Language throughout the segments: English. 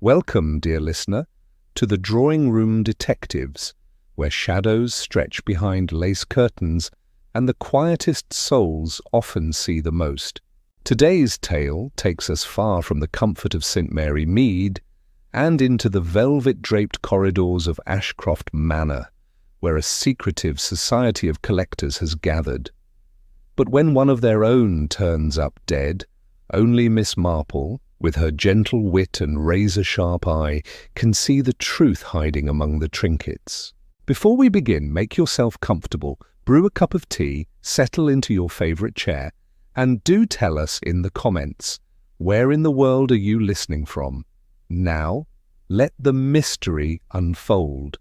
Welcome, dear listener, to the Drawing Room Detectives, where shadows stretch behind lace curtains and the quietest souls often see the most. Today's tale takes us far from the comfort of St. Mary Mead and into the velvet-draped corridors of Ashcroft Manor, where a secretive society of collectors has gathered. But when one of their own turns up dead, only Miss Marple, with her gentle wit and razor-sharp eye, can see the truth hiding among the trinkets. Before we begin, make yourself comfortable, brew a cup of tea, settle into your favourite chair, and do tell us in the comments, where in the world are you listening from? Now, let the mystery unfold.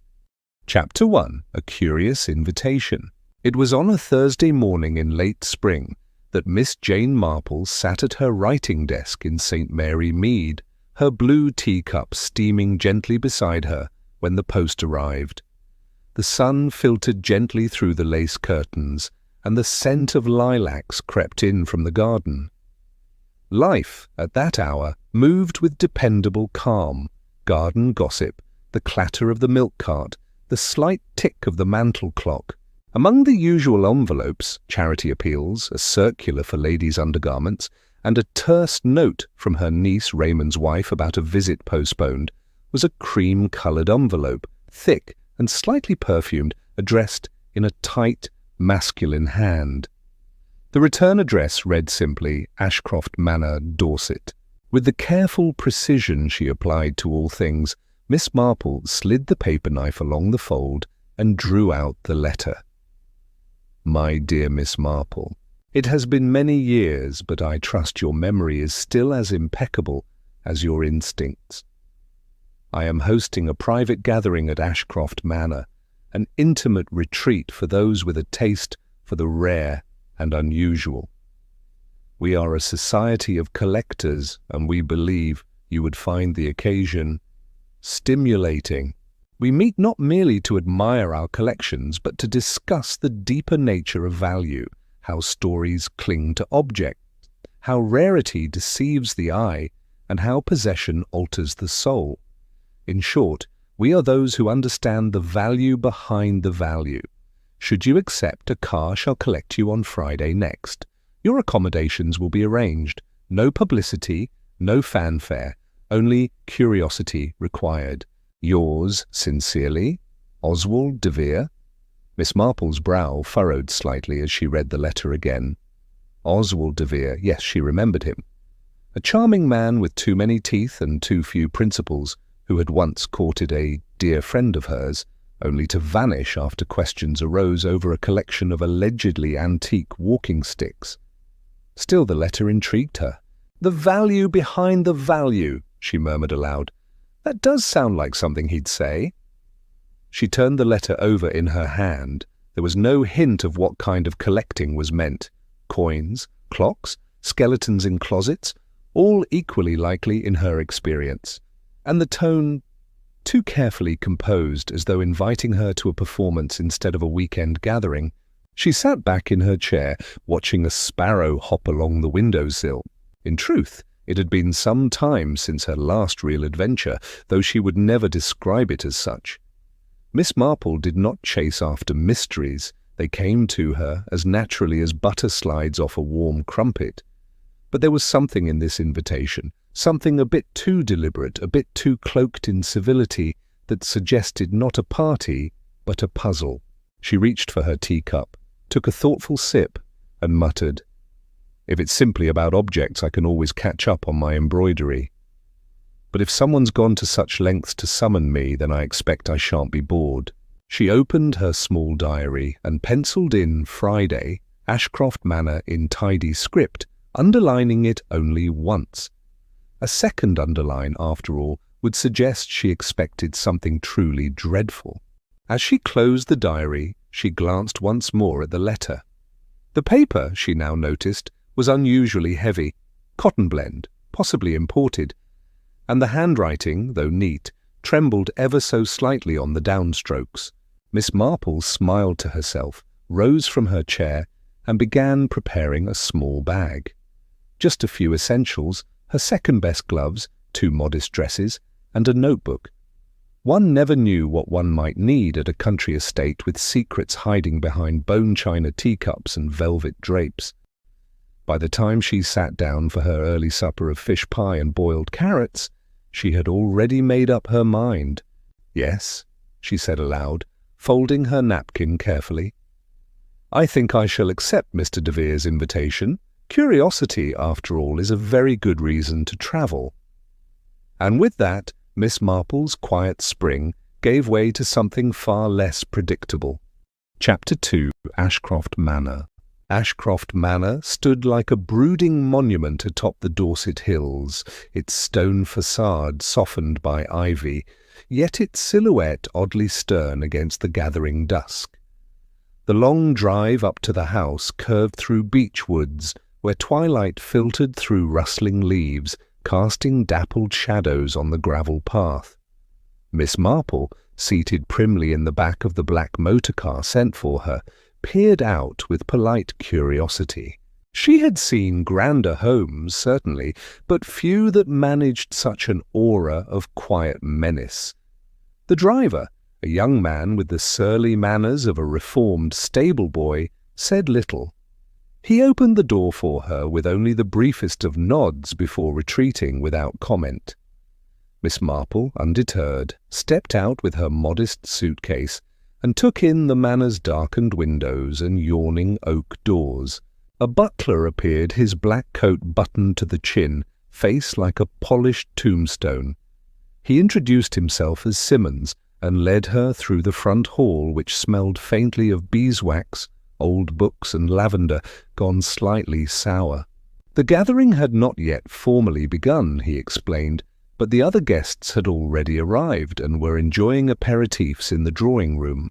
Chapter 1. A Curious Invitation. It was on a Thursday morning in late spring that Miss Jane Marple sat at her writing desk in St. Mary Mead, her blue teacup steaming gently beside her when the post arrived. The sun filtered gently through the lace curtains, and the scent of lilacs crept in from the garden. Life, at that hour, moved with dependable calm. Garden gossip, the clatter of the milk cart, the slight tick of the mantel clock. Among the usual envelopes, charity appeals, a circular for ladies' undergarments, and a terse note from her niece Raymond's wife about a visit postponed, was a cream-coloured envelope, thick and slightly perfumed, addressed in a tight, masculine hand. The return address read simply, Ashcroft Manor, Dorset. With the careful precision she applied to all things, Miss Marple slid the paper knife along the fold and drew out the letter. My dear Miss Marple, it has been many years, but I trust your memory is still as impeccable as your instincts. I am hosting a private gathering at Ashcroft Manor, an intimate retreat for those with a taste for the rare and unusual. We are a society of collectors, and we believe you would find the occasion stimulating. We meet not merely to admire our collections, but to discuss the deeper nature of value, how stories cling to objects, how rarity deceives the eye, and how possession alters the soul. In short, we are those who understand the value behind the value. Should you accept, a car shall collect you on Friday next. Your accommodations will be arranged. No publicity, no fanfare, only curiosity required. Yours sincerely, Oswald de Vere. Miss Marple's brow furrowed slightly as she read the letter again. Oswald de Vere, yes, she remembered him. A charming man with too many teeth and too few principles, who had once courted a dear friend of hers, only to vanish after questions arose over a collection of allegedly antique walking sticks. Still the letter intrigued her. The value behind the value, she murmured aloud. That does sound like something he'd say. She turned the letter over in her hand. There was no hint of what kind of collecting was meant. Coins, clocks, skeletons in closets, all equally likely in her experience. And the tone too carefully composed, as though inviting her to a performance instead of a weekend gathering. She sat back in her chair, watching a sparrow hop along the windowsill. In truth, it had been some time since her last real adventure, though she would never describe it as such. Miss Marple did not chase after mysteries. They came to her as naturally as butter slides off a warm crumpet. But there was something in this invitation, something a bit too deliberate, a bit too cloaked in civility, that suggested not a party, but a puzzle. She reached for her teacup, took a thoughtful sip, and muttered, If it's simply about objects, I can always catch up on my embroidery. But if someone's gone to such lengths to summon me, then I expect I shan't be bored. She opened her small diary and penciled in Friday, Ashcroft Manor in tidy script, underlining it only once. A second underline, after all, would suggest she expected something truly dreadful. As she closed the diary, she glanced once more at the letter. The paper, she now noticed, was unusually heavy, cotton blend, possibly imported, and the handwriting, though neat, trembled ever so slightly on the downstrokes. Miss Marple smiled to herself, rose from her chair, and began preparing a small bag. Just a few essentials, her second-best gloves, 2 modest dresses, and a notebook. One never knew what one might need at a country estate with secrets hiding behind bone china teacups and velvet drapes. By the time she sat down for her early supper of fish pie and boiled carrots, she had already made up her mind. "Yes," she said aloud, folding her napkin carefully. "I think I shall accept Mr. de Vere's invitation. Curiosity, after all, is a very good reason to travel." And with that, Miss Marple's quiet spring gave way to something far less predictable. Chapter 2. Ashcroft Manor. Ashcroft Manor stood like a brooding monument atop the Dorset hills, its stone facade softened by ivy, yet its silhouette oddly stern against the gathering dusk. The long drive up to the house curved through beech woods, where twilight filtered through rustling leaves, casting dappled shadows on the gravel path. Miss Marple, seated primly in the back of the black motor car sent for her, peered out with polite curiosity. She had seen grander homes, certainly, but few that managed such an aura of quiet menace. The driver, a young man with the surly manners of a reformed stable boy, said little. He opened the door for her with only the briefest of nods before retreating without comment. Miss Marple, undeterred, stepped out with her modest suitcase and took in the manor's darkened windows and yawning oak doors. A butler appeared, his black coat buttoned to the chin, face like a polished tombstone. He introduced himself as Simmons and led her through the front hall, which smelled faintly of beeswax, old books and lavender gone slightly sour. The gathering had not yet formally begun, he explained, but the other guests had already arrived and were enjoying aperitifs in the drawing-room.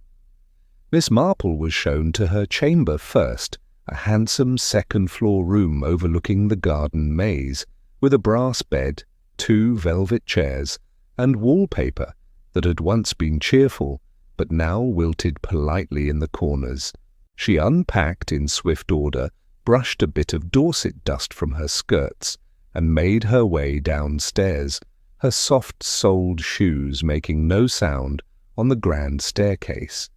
Miss Marple was shown to her chamber first, a handsome second-floor room overlooking the garden maze, with a brass bed, 2 velvet chairs, and wallpaper that had once been cheerful, but now wilted politely in the corners. She unpacked in swift order, brushed a bit of Dorset dust from her skirts, and made her way downstairs, her soft-soled shoes making no sound on the grand staircase.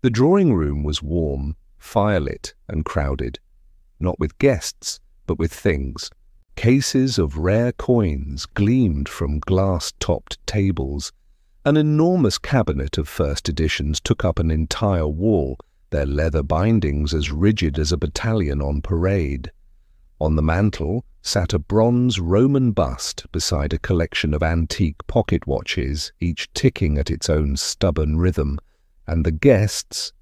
The drawing-room was warm, firelit and crowded, not with guests, but with things. Cases of rare coins gleamed from glass-topped tables. An enormous cabinet of first editions took up an entire wall, their leather bindings as rigid as a battalion on parade. On the mantel sat a bronze Roman bust beside a collection of antique pocket watches, each ticking at its own stubborn rhythm, and the guests,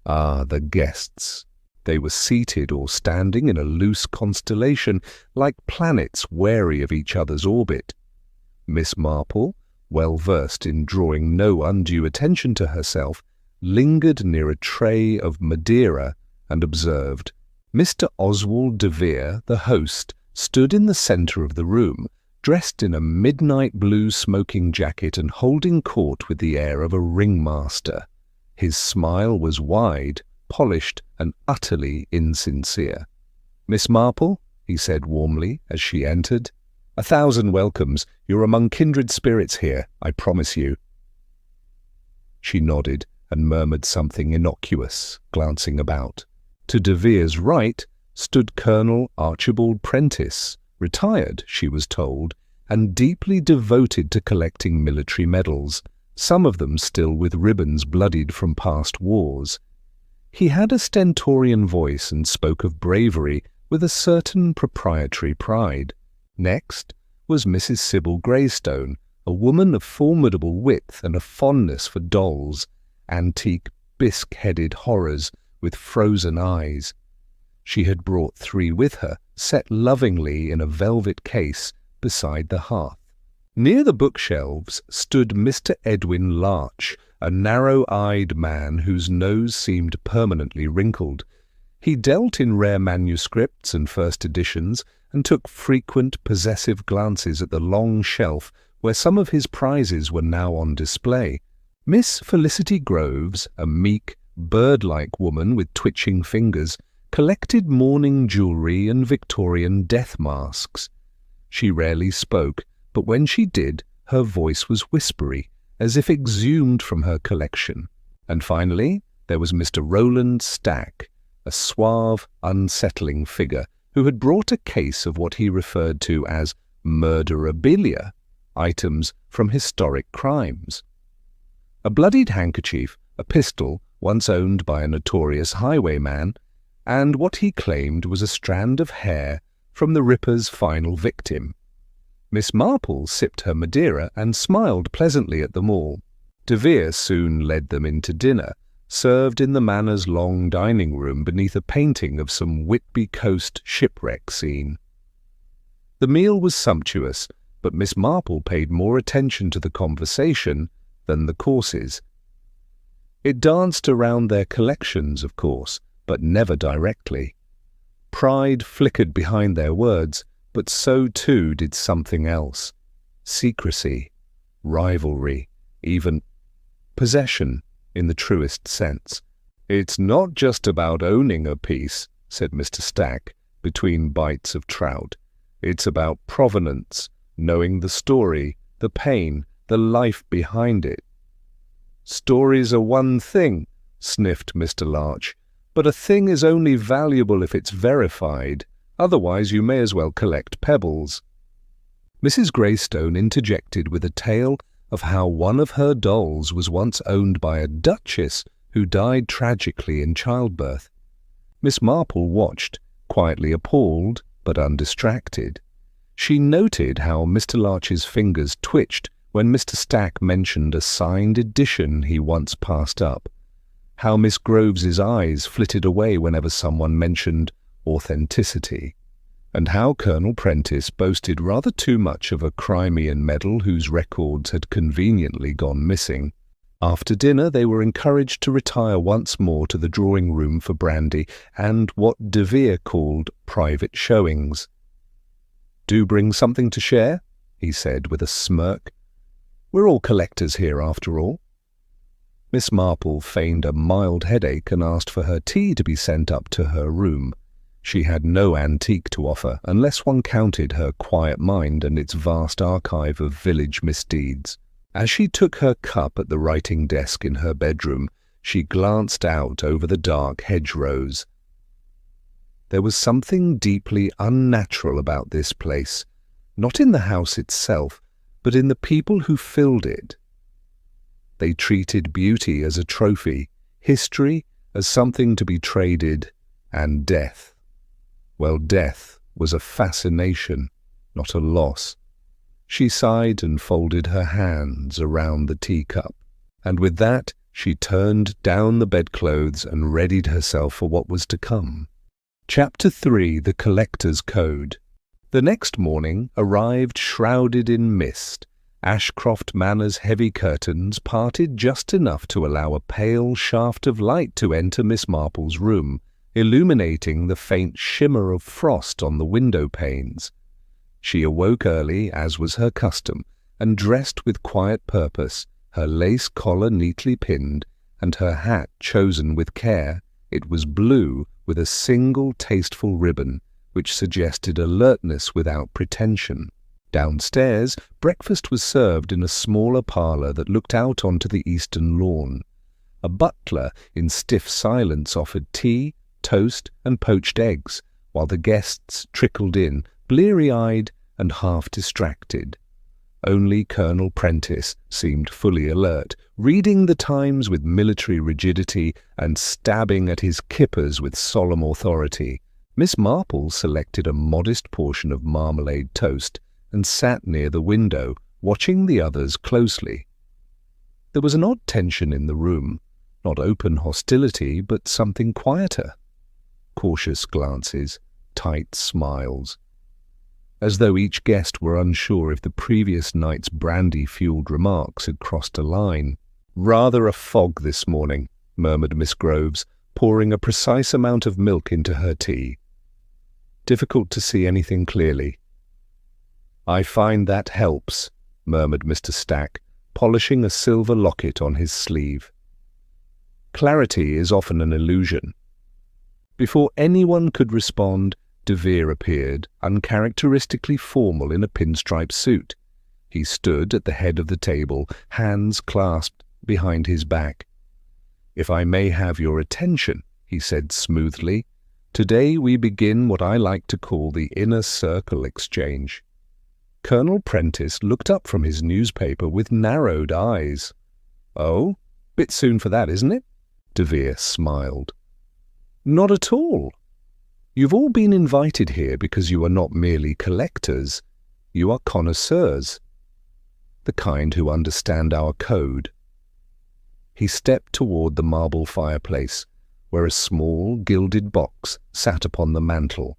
the guests. They were seated or standing in a loose constellation, like planets wary of each other's orbit. Miss Marple, well versed in drawing no undue attention to herself, lingered near a tray of Madeira and observed. Mr. Oswald de Vere, the host, stood in the centre of the room, dressed in a midnight blue smoking jacket and holding court with the air of a ringmaster. His smile was wide, polished, and utterly insincere. "Miss Marple," he said warmly as she entered, "1,000 welcomes. You're among kindred spirits here, I promise you." She nodded and murmured something innocuous, glancing about. To de Vere's right stood Colonel Archibald Prentice, retired, she was told, and deeply devoted to collecting military medals, some of them still with ribbons bloodied from past wars. He had a stentorian voice and spoke of bravery with a certain proprietary pride. Next was Mrs. Sybil Greystone, a woman of formidable width and a fondness for dolls, antique bisque-headed horrors with frozen eyes. She had brought 3 with her, set lovingly in a velvet case beside the hearth. Near the bookshelves stood Mr. Edwin Larch, a narrow-eyed man whose nose seemed permanently wrinkled. He dealt in rare manuscripts and first editions, and took frequent possessive glances at the long shelf where some of his prizes were now on display. Miss Felicity Groves, a meek, bird-like woman with twitching fingers, collected mourning jewellery and Victorian death masks. She rarely spoke, but when she did, her voice was whispery, as if exhumed from her collection. And finally, there was Mr. Roland Stack, a suave, unsettling figure who had brought a case of what he referred to as murderabilia, items from historic crimes. A bloodied handkerchief, a pistol once owned by a notorious highwayman, and what he claimed was a strand of hair from the Ripper's final victim. Miss Marple sipped her Madeira and smiled pleasantly at them all. De Vere soon led them into dinner, served in the Manor's long dining room beneath a painting of some Whitby coast shipwreck scene. The meal was sumptuous, but Miss Marple paid more attention to the conversation than the courses. It danced around their collections, of course, but never directly. Pride flickered behind their words, but so too did something else. Secrecy, rivalry, even possession in the truest sense. "It's not just about owning a piece," said Mr. Stack, between bites of trout. "It's about provenance, knowing the story, the pain, the life behind it." "Stories are one thing," sniffed Mr. Larch, "but a thing is only valuable if it's verified. Otherwise you may as well collect pebbles." Mrs. Greystone interjected with a tale of how one of her dolls was once owned by a duchess who died tragically in childbirth. Miss Marple watched, quietly appalled but undistracted. She noted how Mr. Larch's fingers twitched when Mr. Stack mentioned a signed edition he once passed up, how Miss Groves's eyes flitted away whenever someone mentioned authenticity, and how Colonel Prentice boasted rather too much of a Crimean medal whose records had conveniently gone missing. After dinner they were encouraged to retire once more to the drawing-room for brandy and what De Vere called private showings. "Do bring something to share," he said with a smirk. "We're all collectors here, after all." Miss Marple feigned a mild headache and asked for her tea to be sent up to her room. She had no antique to offer, unless one counted her quiet mind and its vast archive of village misdeeds. As she took her cup at the writing desk in her bedroom, she glanced out over the dark hedgerows. There was something deeply unnatural about this place, not in the house itself, but in the people who filled it. They treated beauty as a trophy, history as something to be traded, and death. Well, death was a fascination, not a loss. She sighed and folded her hands around the teacup, and with that she turned down the bedclothes and readied herself for what was to come. Chapter 3: The Collector's Code. The next morning arrived shrouded in mist. Ashcroft Manor's heavy curtains parted just enough to allow a pale shaft of light to enter Miss Marple's room, illuminating the faint shimmer of frost on the window panes. She awoke early, as was her custom, and dressed with quiet purpose, her lace collar neatly pinned, and her hat chosen with care. It was blue, with a single tasteful ribbon, which suggested alertness without pretension. Downstairs, breakfast was served in a smaller parlour that looked out onto the eastern lawn. A butler, in stiff silence, offered tea, toast, and poached eggs, while the guests trickled in, bleary-eyed and half-distracted. Only Colonel Prentice seemed fully alert, reading the Times with military rigidity and stabbing at his kippers with solemn authority. Miss Marple selected a modest portion of marmalade toast and sat near the window, watching the others closely. There was an odd tension in the room, not open hostility, but something quieter. Cautious glances, tight smiles, as though each guest were unsure if the previous night's brandy-fueled remarks had crossed a line. "Rather a fog this morning," murmured Miss Groves, pouring a precise amount of milk into her tea. "Difficult to see anything clearly." "I find that helps," murmured Mr. Stack, polishing a silver locket on his sleeve. "Clarity is often an illusion." Before anyone could respond, De Vere appeared, uncharacteristically formal in a pinstripe suit. He stood at the head of the table, hands clasped behind his back. "If I may have your attention," he said smoothly, "today we begin what I like to call the inner circle exchange." Colonel Prentice looked up from his newspaper with narrowed eyes. "Oh, bit soon for that, isn't it?" De Vere smiled. "Not at all. You've all been invited here because you are not merely collectors, you are connoisseurs, the kind who understand our code." He stepped toward the marble fireplace, where a small gilded box sat upon the mantel.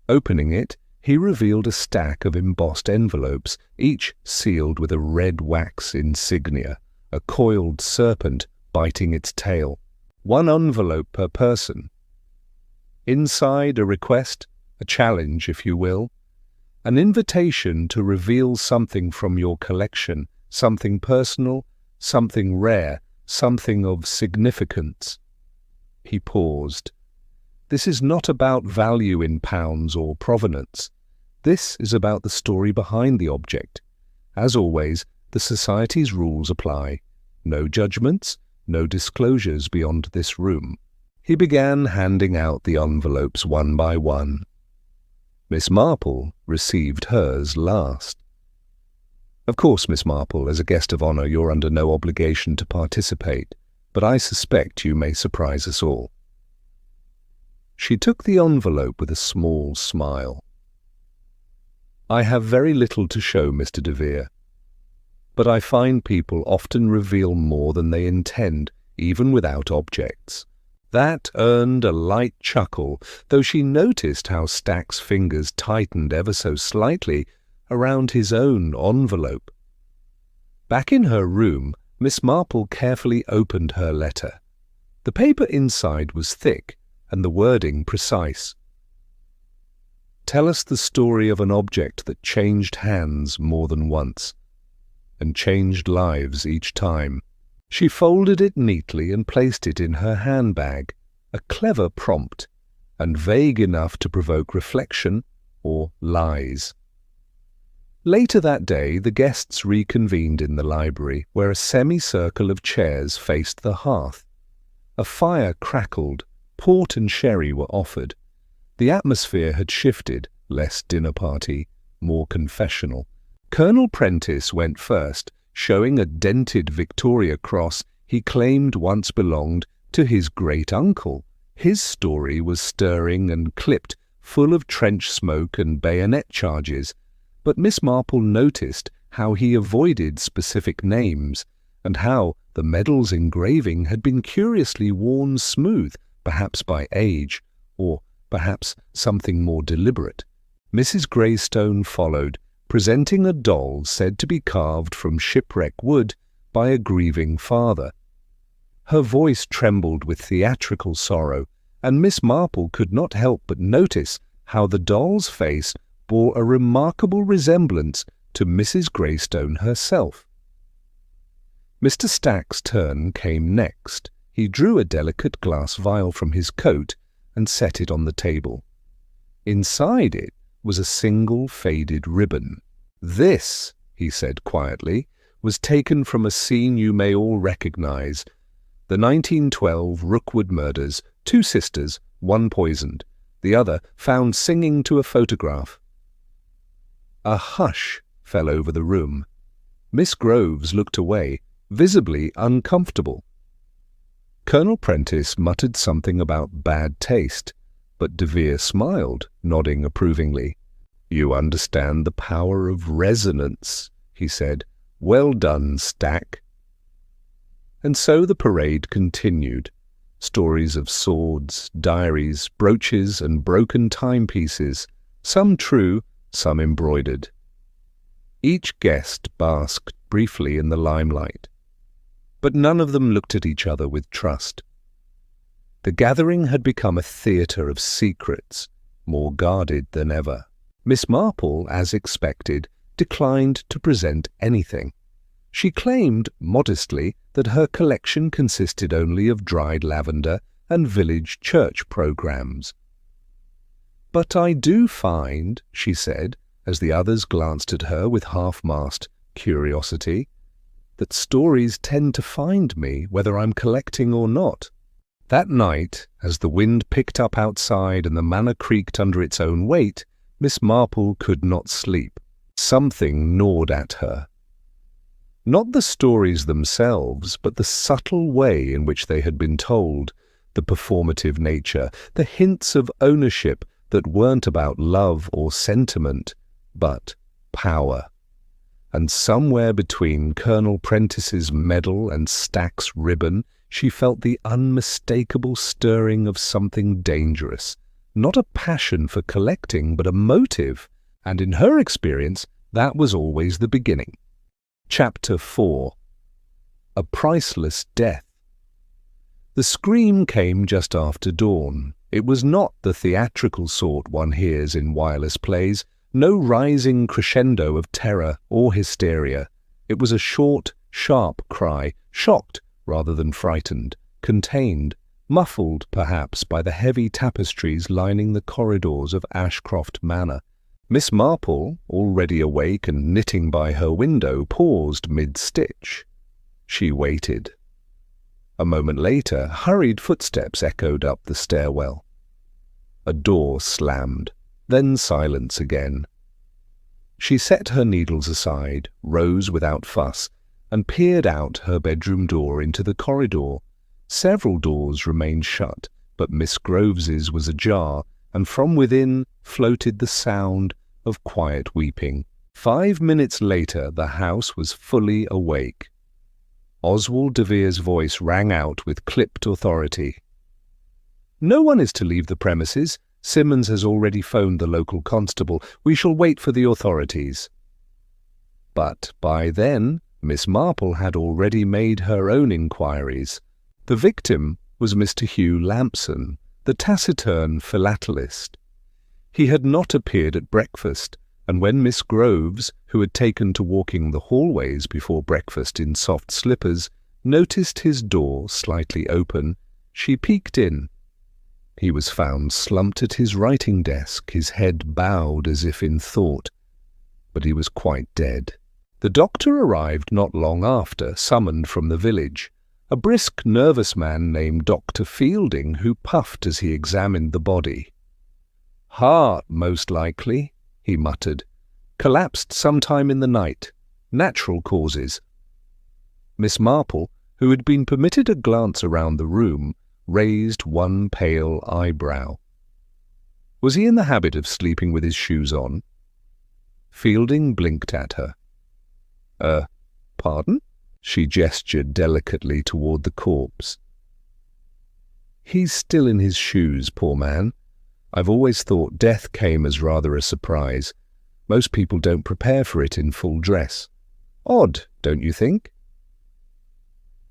Opening it, he revealed a stack of embossed envelopes, each sealed with a red wax insignia, a coiled serpent biting its tail. 1 envelope per person. Inside, a request, a challenge, if you will, an invitation to reveal something from your collection, something personal, something rare, something of significance. He paused. This is not about value in pounds or provenance. This is about the story behind the object. As always, the Society's rules apply. No judgments, no disclosures beyond this room. He began handing out the envelopes one by one. Miss Marple received hers last. "Of course, Miss Marple, as a guest of honour, you're under no obligation to participate, but I suspect you may surprise us all." She took the envelope with a small smile. "I have very little to show, Mr. de Vere, but I find people often reveal more than they intend, even without objects." That earned a light chuckle, though she noticed how Stack's fingers tightened ever so slightly around his own envelope. Back in her room, Miss Marple carefully opened her letter. The paper inside was thick, and the wording precise. "Tell us the story of an object that changed hands more than once, and changed lives each time." She folded it neatly and placed it in her handbag, a clever prompt, and vague enough to provoke reflection or lies. Later that day, the guests reconvened in the library, where a semicircle of chairs faced the hearth. A fire crackled, port and sherry were offered. The atmosphere had shifted, less dinner party, more confessional. Colonel Prentice went first, showing a dented Victoria Cross he claimed once belonged to his great-uncle. His story was stirring and clipped, full of trench smoke and bayonet charges, but Miss Marple noticed how he avoided specific names, and how the medal's engraving had been curiously worn smooth, perhaps by age, or perhaps something more deliberate. Mrs. Greystone followed, presenting a doll said to be carved from shipwreck wood by a grieving father. Her voice trembled with theatrical sorrow, and Miss Marple could not help but notice how the doll's face bore a remarkable resemblance to Mrs. Greystone herself. Mr. Stack's turn came next. He drew a delicate glass vial from his coat and set it on the table. Inside it was a single faded ribbon. "This," he said quietly, "was taken from a scene you may all recognize. The 1912 Rookwood murders, 2 sisters, 1 poisoned, the other found singing to a photograph." A hush fell over the room. Miss Groves looked away, visibly uncomfortable. Colonel Prentice muttered something about bad taste, but de Vere smiled, nodding approvingly. "You understand the power of resonance," he said. "Well done, Stack." And so the parade continued. Stories of swords, diaries, brooches, and broken timepieces, some true, some embroidered. Each guest basked briefly in the limelight, but none of them looked at each other with trust. The gathering had become a theatre of secrets, more guarded than ever. Miss Marple, as expected, declined to present anything. She claimed, modestly, that her collection consisted only of dried lavender and village church programs. "But I do find," she said, as the others glanced at her with half-masked curiosity, "that stories tend to find me, whether I'm collecting or not." That night, as the wind picked up outside and the manor creaked under its own weight, Miss Marple could not sleep. Something gnawed at her. Not the stories themselves, but the subtle way in which they had been told, the performative nature, the hints of ownership that weren't about love or sentiment, but power. And somewhere between Colonel Prentice's medal and Stack's ribbon, she felt the unmistakable stirring of something dangerous. Not a passion for collecting, but a motive, and in her experience, that was always the beginning. Chapter 4. A Priceless Death. The scream came just after dawn. It was not the theatrical sort one hears in wireless plays, no rising crescendo of terror or hysteria. It was a short, sharp cry, shocked rather than frightened, contained, muffled perhaps by the heavy tapestries lining the corridors of Ashcroft Manor. Miss Marple, already awake and knitting by her window, paused mid-stitch. She waited. A moment later, hurried footsteps echoed up the stairwell. A door slammed, then silence again. She set her needles aside, rose without fuss, and peered out her bedroom door into the corridor. Several doors remained shut, but Miss Groves's was ajar, and from within floated the sound of quiet weeping. 5 minutes later, the house was fully awake. Oswald de Vere's voice rang out with clipped authority. "No one is to leave the premises. Simmons has already phoned the local constable. We shall wait for the authorities." But by then, Miss Marple had already made her own inquiries. The victim was Mr. Hugh Lampson, the taciturn philatelist. He had not appeared at breakfast, and when Miss Groves, who had taken to walking the hallways before breakfast in soft slippers, noticed his door slightly open, she peeked in. He was found slumped at his writing desk, his head bowed as if in thought, but he was quite dead. The doctor arrived not long after, summoned from the village. A brisk, nervous man named Dr. Fielding, who puffed as he examined the body. "Heart, most likely," he muttered. "Collapsed sometime in the night. Natural causes." Miss Marple, who had been permitted a glance around the room, raised one pale eyebrow. Was he in the habit of sleeping with his shoes on? Fielding blinked at her. Pardon?" She gestured delicately toward the corpse. "He's still in his shoes, poor man. I've always thought death came as rather a surprise. Most people don't prepare for it in full dress. Odd, don't you think?"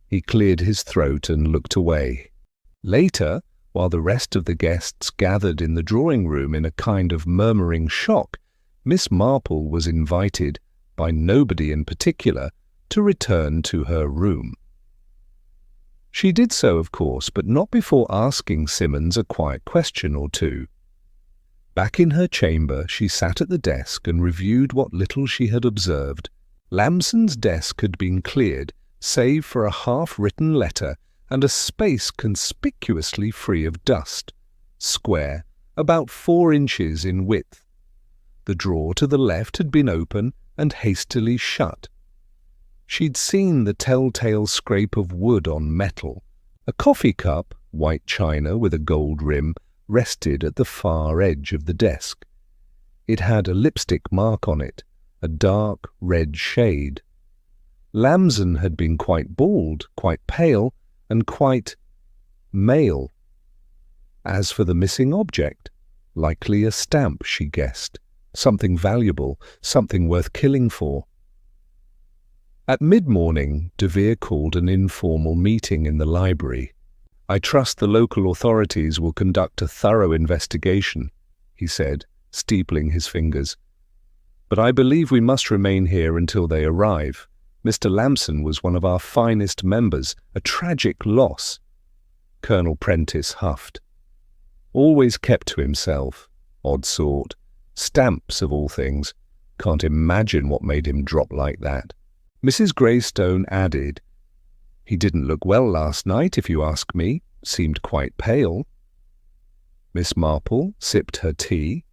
He cleared his throat and looked away. Later, while the rest of the guests gathered in the drawing-room in a kind of murmuring shock, Miss Marple was invited, by nobody in particular, to return to her room. She did so, of course, but not before asking Simmons a quiet question or two. Back in her chamber, she sat at the desk and reviewed what little she had observed. Lamson's desk had been cleared, save for a half-written letter and a space conspicuously free of dust, square, about 4 inches in width. The drawer to the left had been open and hastily shut. She'd seen the telltale scrape of wood on metal. A coffee cup, white china with a gold rim, rested at the far edge of the desk. It had a lipstick mark on it, a dark red shade. Lamson had been quite bald, quite pale, and quite male. As for the missing object, likely a stamp, she guessed, something valuable, something worth killing for. At mid-morning, de Vere called an informal meeting in the library. "I trust the local authorities will conduct a thorough investigation," he said, steepling his fingers. "But I believe we must remain here until they arrive. Mr. Lamson was one of our finest members, a tragic loss." Colonel Prentice huffed. Always kept to himself. Odd sort. Stamps, of all things. Can't imagine what made him drop like that. Mrs. Greystone added, "He didn't look well last night, if you ask me. Seemed quite pale." Miss Marple sipped her tea.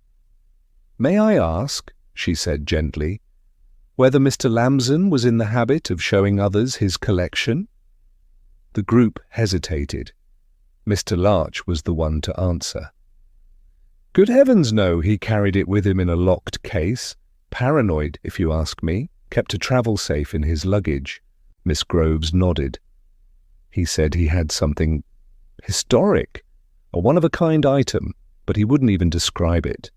"May I ask," she said gently, "whether Mr. Lamson was in the habit of showing others his collection?" The group hesitated. Mr. Larch was the one to answer. "Good heavens, no, he carried it with him in a locked case. Paranoid, if you ask me. Kept a travel safe in his luggage." Miss Groves nodded. "He said he had something historic, a one-of-a-kind item, but he wouldn't even describe it."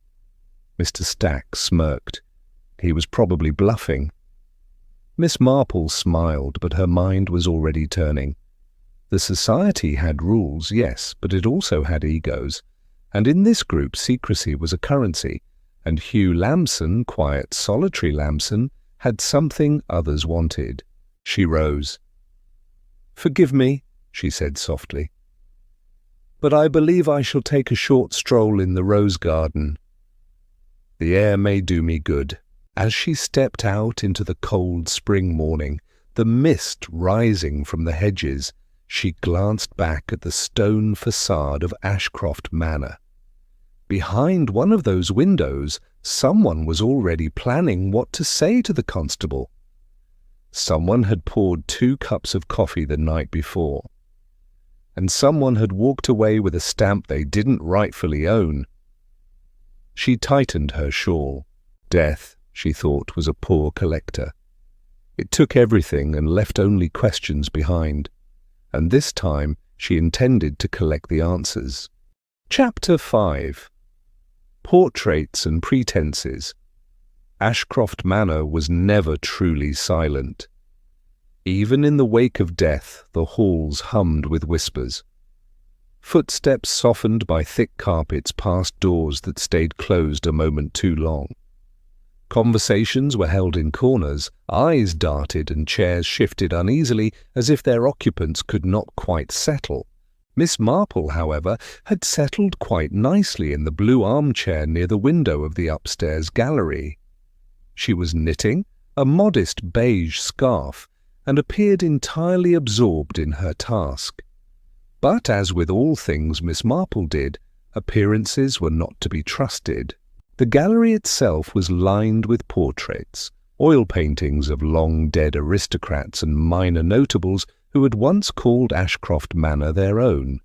Mr. Stack smirked. He was probably bluffing. Miss Marple smiled, but her mind was already turning. The society had rules, yes, but it also had egos, and in this group secrecy was a currency, and Hugh Lamson, quiet, solitary Lamson, had something others wanted. She rose. "Forgive me," she said softly, "but I believe I shall take a short stroll in the rose garden. The air may do me good." As she stepped out into the cold spring morning, the mist rising from the hedges, she glanced back at the stone facade of Ashcroft Manor. Behind one of those windows, someone was already planning what to say to the constable. Someone had poured 2 cups of coffee the night before, and someone had walked away with a stamp they didn't rightfully own. She tightened her shawl. Death, she thought, was a poor collector. It took everything and left only questions behind, and this time she intended to collect the answers. Chapter 5. Portraits and Pretenses. Ashcroft Manor was never truly silent. Even in the wake of death, the halls hummed with whispers. Footsteps softened by thick carpets past doors that stayed closed a moment too long. Conversations were held in corners, eyes darted and chairs shifted uneasily as if their occupants could not quite settle. Miss Marple, however, had settled quite nicely in the blue armchair near the window of the upstairs gallery. She was knitting a modest beige scarf and appeared entirely absorbed in her task. But as with all things Miss Marple did, appearances were not to be trusted. The gallery itself was lined with portraits, oil paintings of long-dead aristocrats and minor notables who had once called Ashcroft Manor their own.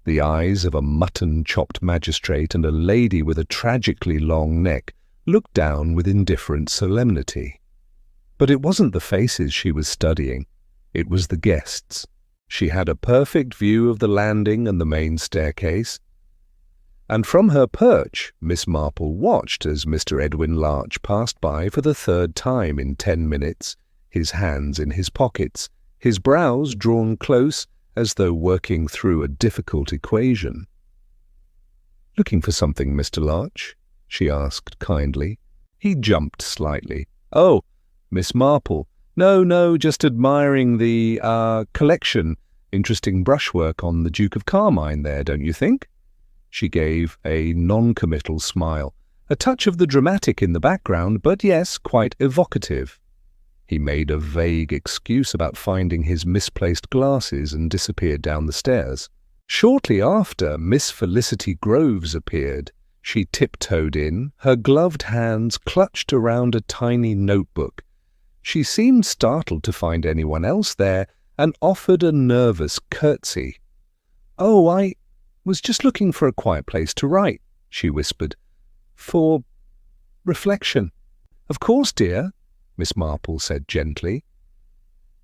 The eyes of a mutton-chopped magistrate and a lady with a tragically long neck looked down with indifferent solemnity. But it wasn't the faces she was studying, it was the guests. She had a perfect view of the landing and the main staircase, and from her perch Miss Marple watched as Mr. Edwin Larch passed by for the 3rd time in 10 minutes, his hands in his pockets, his brows drawn close as though working through a difficult equation. "Looking for something, Mr. Larch?" she asked kindly. He jumped slightly. "Oh, Miss Marple. No, just admiring the, collection. Interesting brushwork on the Duke of Carmine there, don't you think?" She gave a non-committal smile, a touch of the dramatic in the background, but yes, quite evocative. He made a vague excuse about finding his misplaced glasses and disappeared down the stairs. Shortly after, Miss Felicity Groves appeared. She tiptoed in, her gloved hands clutched around a tiny notebook. She seemed startled to find anyone else there and offered a nervous curtsy. "Oh, I was just looking for a quiet place to write," she whispered. "For reflection." "Of course, dear," Miss Marple said gently.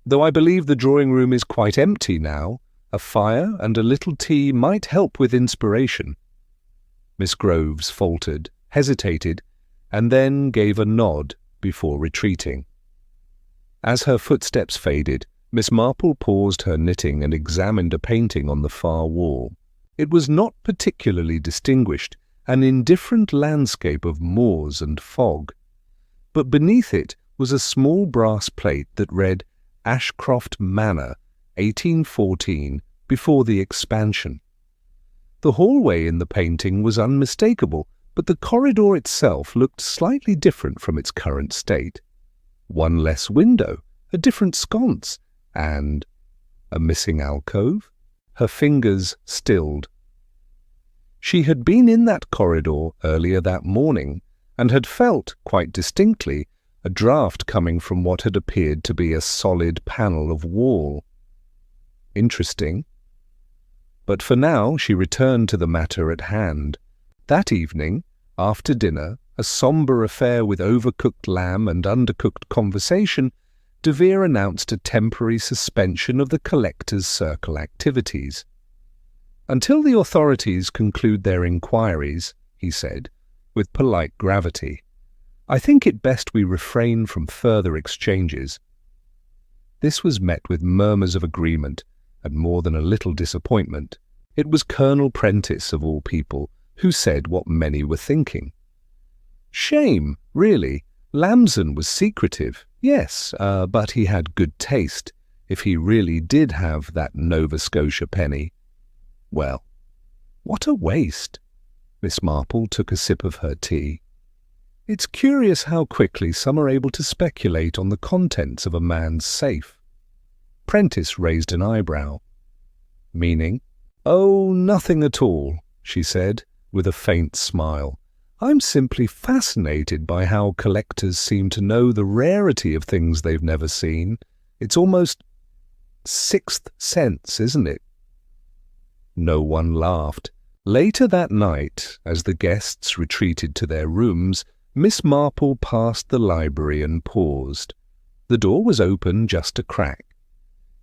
"Though I believe the drawing-room is quite empty now. A fire and a little tea might help with inspiration." Miss Groves faltered, hesitated, and then gave a nod before retreating. As her footsteps faded, Miss Marple paused her knitting and examined a painting on the far wall. It was not particularly distinguished, an indifferent landscape of moors and fog. But beneath it was a small brass plate that read Ashcroft Manor, 1814, before the expansion. The hallway in the painting was unmistakable, But the corridor itself looked slightly different from its current state. One less window, a different sconce, and a missing alcove. Her fingers stilled. She had been in that corridor earlier that morning, and had felt, quite distinctly, a draught coming from what had appeared to be a solid panel of wall. Interesting. But for now she returned to the matter at hand. That evening, after dinner, a sombre affair with overcooked lamb and undercooked conversation, De Vere announced a temporary suspension of the Collectors' Circle activities. "Until the authorities conclude their inquiries," he said, with polite gravity, "I think it best we refrain from further exchanges." This was met with murmurs of agreement, and more than a little disappointment. It was Colonel Prentice, of all people, who said what many were thinking. Shame, really. Lamson was secretive, yes, but he had good taste, if he really did have that Nova Scotia penny. Well, what a waste. Miss Marple took a sip of her tea. It's curious how quickly some are able to speculate on the contents of a man's safe. Prentice raised an eyebrow. Meaning? "Oh, nothing at all," she said, with a faint smile. "I'm simply fascinated by how collectors seem to know the rarity of things they've never seen. It's almost sixth sense, isn't it?" No one laughed. Later that night, as the guests retreated to their rooms, Miss Marple passed the library and paused. The door was open just a crack.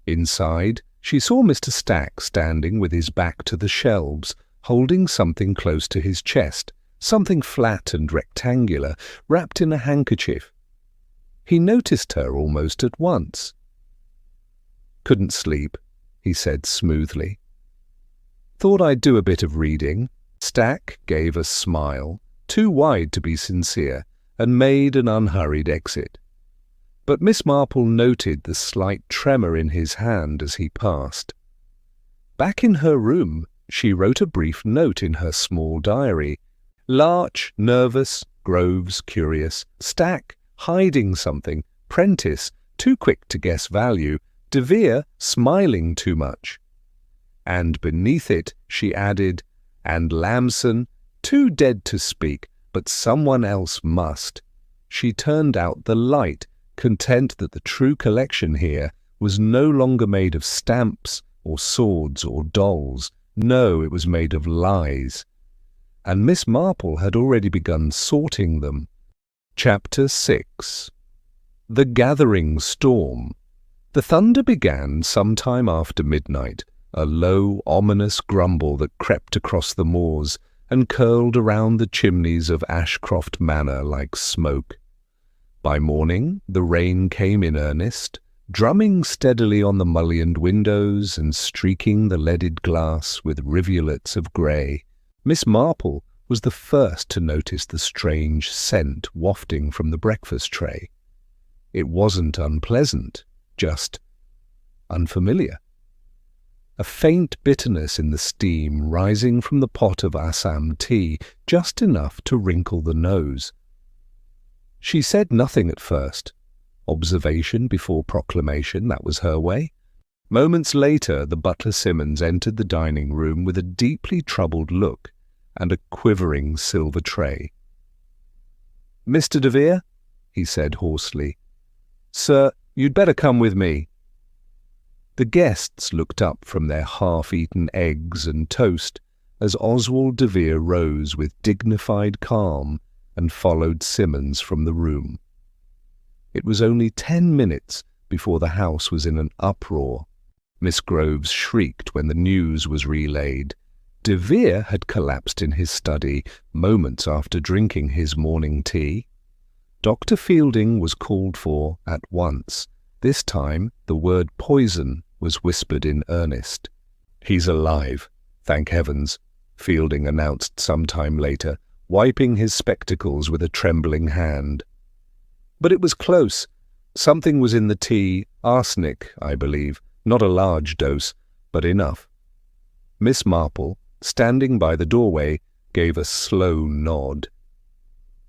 Inside, she saw Mr. Stack standing with his back to the shelves, holding something close to his chest, something flat and rectangular, wrapped in a handkerchief. He noticed her almost at once. "Couldn't sleep," he said smoothly. "Thought I'd do a bit of reading." Stack gave a smile, too wide to be sincere, and made an unhurried exit. But Miss Marple noted the slight tremor in his hand as he passed. Back in her room, she wrote a brief note in her small diary. Larch, nervous; Groves, curious; Stack, hiding something; Prentice, too quick to guess value; De Vere, smiling too much. And beneath it she added, "And Lamson, too dead to speak, but someone else must." She turned out the light, content that the true collection here was no longer made of stamps or swords or dolls. No, it was made of lies. And Miss Marple had already begun sorting them. Chapter 6. The Gathering Storm. The thunder began some time after midnight, a low, ominous grumble that crept across the moors and curled around the chimneys of Ashcroft Manor like smoke. By morning the rain came in earnest, drumming steadily on the mullioned windows and streaking the leaded glass with rivulets of grey. Miss Marple was the first to notice the strange scent wafting from the breakfast tray. It wasn't unpleasant, just unfamiliar. A faint bitterness in the steam rising from the pot of Assam tea, just enough to wrinkle the nose. She said nothing at first. Observation before proclamation, that was her way. Moments later, the butler Simmons entered the dining room with a deeply troubled look and a quivering silver tray. "Mr. De Vere," he said hoarsely. "Sir, you'd better come with me." The guests looked up from their half-eaten eggs and toast as Oswald De Vere rose with dignified calm and followed Simmons from the room. It was only 10 minutes before the house was in an uproar. Miss Groves shrieked when the news was relayed. De Vere had collapsed in his study moments after drinking his morning tea. Dr. Fielding was called for at once. This time the word poison was whispered in earnest. "He's alive, thank heavens," Fielding announced some time later, wiping his spectacles with a trembling hand. "But it was close. Something was in the tea, arsenic, I believe, not a large dose, but enough." Miss Marple, standing by the doorway, gave a slow nod.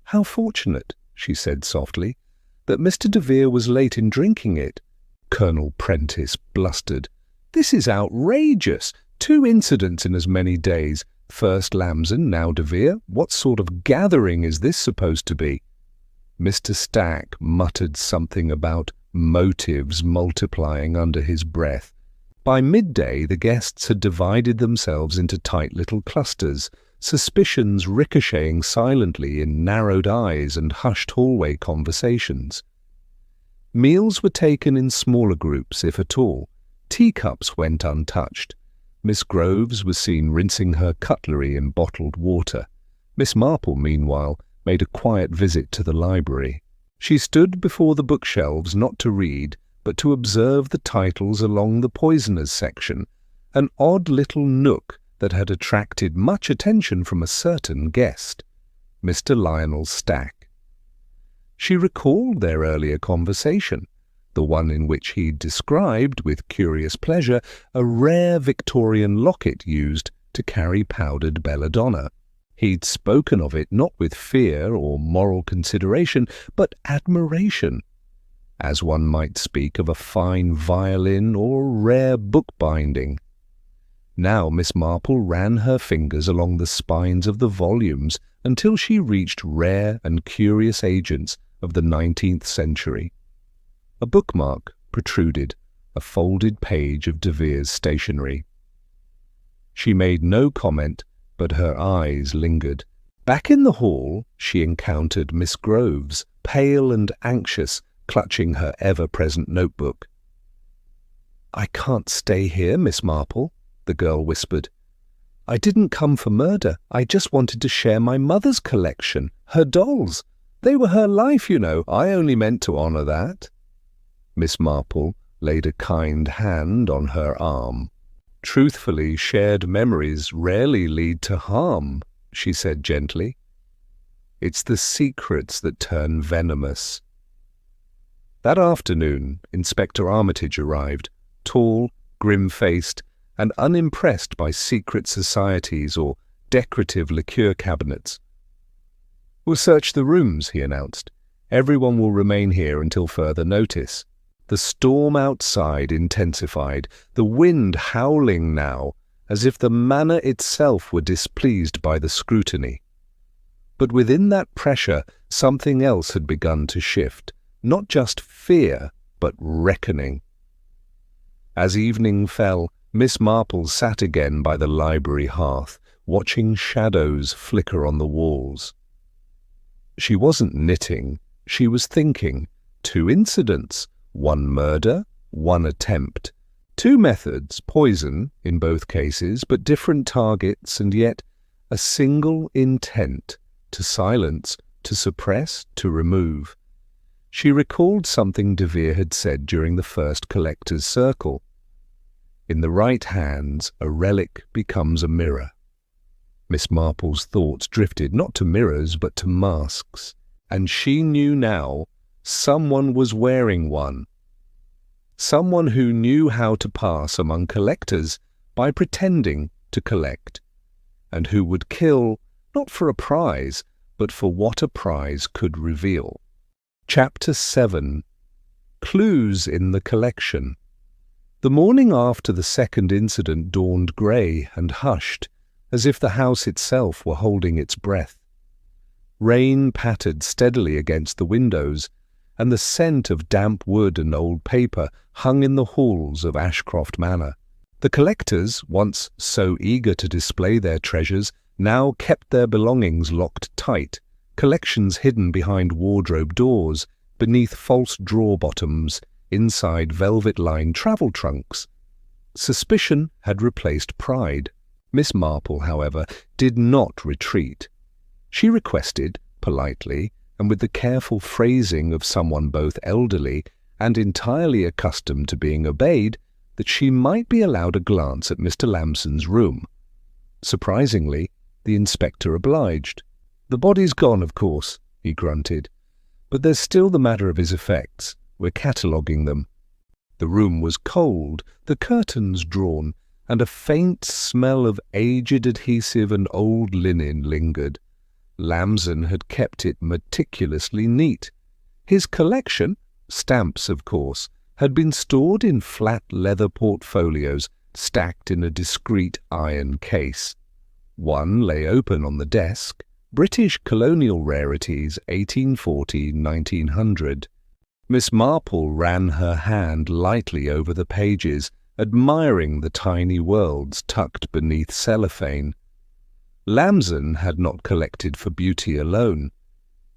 "How fortunate," she said softly, "that Mr. de Vere was late in drinking it." Colonel Prentice blustered. "This is outrageous! 2 incidents in as many days. First Lambson, now de Vere. What sort of gathering is this supposed to be?" Mr. Stack muttered something about motives multiplying under his breath. By midday the guests had divided themselves into tight little clusters, suspicions ricocheting silently in narrowed eyes and hushed hallway conversations. Meals were taken in smaller groups, if at all. Teacups went untouched. Miss Groves was seen rinsing her cutlery in bottled water. Miss Marple, meanwhile, made a quiet visit to the library. She stood before the bookshelves not to read, but to observe the titles along the poisoners section, an odd little nook that had attracted much attention from a certain guest, Mr. Lionel Stack. She recalled their earlier conversation, the one in which he described, with curious pleasure, a rare Victorian locket used to carry powdered belladonna. He'd spoken of it not with fear or moral consideration, but admiration, as one might speak of a fine violin or rare bookbinding. Now Miss Marple ran her fingers along the spines of the volumes until she reached rare and curious agents of the 19th century. A bookmark protruded, a folded page of de Vere's stationery. She made no comment, but her eyes lingered. Back in the hall she encountered Miss Groves, pale and anxious, clutching her ever-present notebook. "I can't stay here, Miss Marple," the girl whispered. "I didn't come for murder. I just wanted to share my mother's collection, her dolls. They were her life, you know. I only meant to honour that." Miss Marple laid a kind hand on her arm. "Truthfully, shared memories rarely lead to harm," she said gently. "It's the secrets that turn venomous." That afternoon, Inspector Armitage arrived, tall, grim-faced, and unimpressed by secret societies or decorative liqueur cabinets. "We'll search the rooms," he announced. "Everyone will remain here until further notice." The storm outside intensified, the wind howling now, as if the manor itself were displeased by the scrutiny. But within that pressure, something else had begun to shift, not just fear, but reckoning. As evening fell, Miss Marple sat again by the library hearth, watching shadows flicker on the walls. She wasn't knitting, she was thinking. 2 incidents. 1 murder, 1 attempt. 2 methods, poison in both cases, but different targets, and yet a single intent: to silence, to suppress, to remove. She recalled something de Vere had said during the first collector's circle. In the right hands, a relic becomes a mirror. Miss Marple's thoughts drifted not to mirrors, but to masks, and she knew now someone was wearing one. Someone who knew how to pass among collectors by pretending to collect, and who would kill not for a prize, but for what a prize could reveal. Chapter 7. Clues in the Collection. The morning after the second incident dawned grey and hushed, as if the house itself were holding its breath. Rain pattered steadily against the windows, and the scent of damp wood and old paper hung in the halls of Ashcroft Manor. The collectors, once so eager to display their treasures, now kept their belongings locked tight, collections hidden behind wardrobe doors, beneath false drawer-bottoms, inside velvet-lined travel trunks. Suspicion had replaced pride. Miss Marple, however, did not retreat. She requested, politely, and with the careful phrasing of someone both elderly and entirely accustomed to being obeyed, that she might be allowed a glance at Mr. Lambson's room. Surprisingly, the inspector obliged. "The body's gone, of course," he grunted, "but there's still the matter of his effects. We're cataloguing them." The room was cold, the curtains drawn, and a faint smell of aged adhesive and old linen lingered. Lamson had kept it meticulously neat. His collection, stamps of course, had been stored in flat leather portfolios stacked in a discreet iron case. One lay open on the desk, British Colonial Rarities 1840-1900. Miss Marple ran her hand lightly over the pages, admiring the tiny worlds tucked beneath cellophane. Lamson had not collected for beauty alone.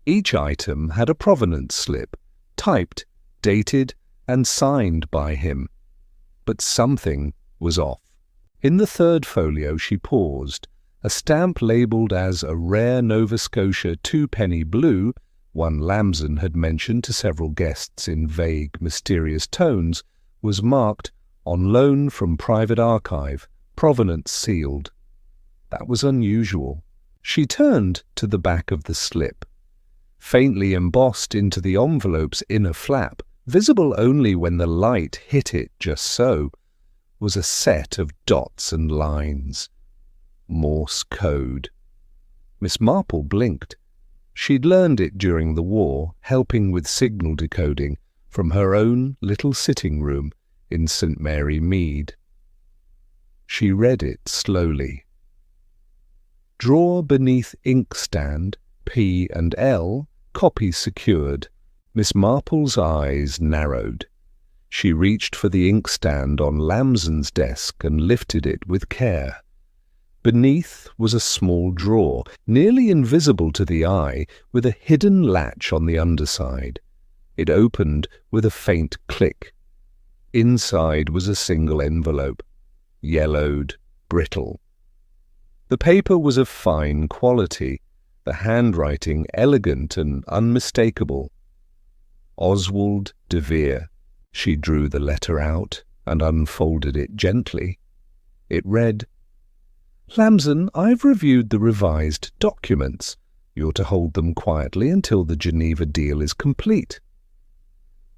Each item had a provenance slip, typed, dated, and signed by him. But something was off. In the third folio she paused. A stamp labelled as a rare Nova Scotia 2-penny blue, one Lamson had mentioned to several guests in vague, mysterious tones, was marked "On loan from private archive, provenance sealed." That was unusual. She turned to the back of the slip. Faintly embossed into the envelope's inner flap, visible only when the light hit it just so, was a set of dots and lines. Morse code. Miss Marple blinked. She'd learned it during the war, helping with signal decoding from her own little sitting room in St. Mary Mead. She read it slowly. Drawer beneath inkstand, P and L, copy secured. Miss Marple's eyes narrowed. She reached for the inkstand on Lamson's desk and lifted it with care. Beneath was a small drawer, nearly invisible to the eye, with a hidden latch on the underside. It opened with a faint click. Inside was a single envelope, yellowed, brittle. The paper was of fine quality, the handwriting elegant and unmistakable. Oswald de Vere. She drew the letter out and unfolded it gently. It read, "Lamson, I've reviewed the revised documents. You're to hold them quietly until the Geneva deal is complete.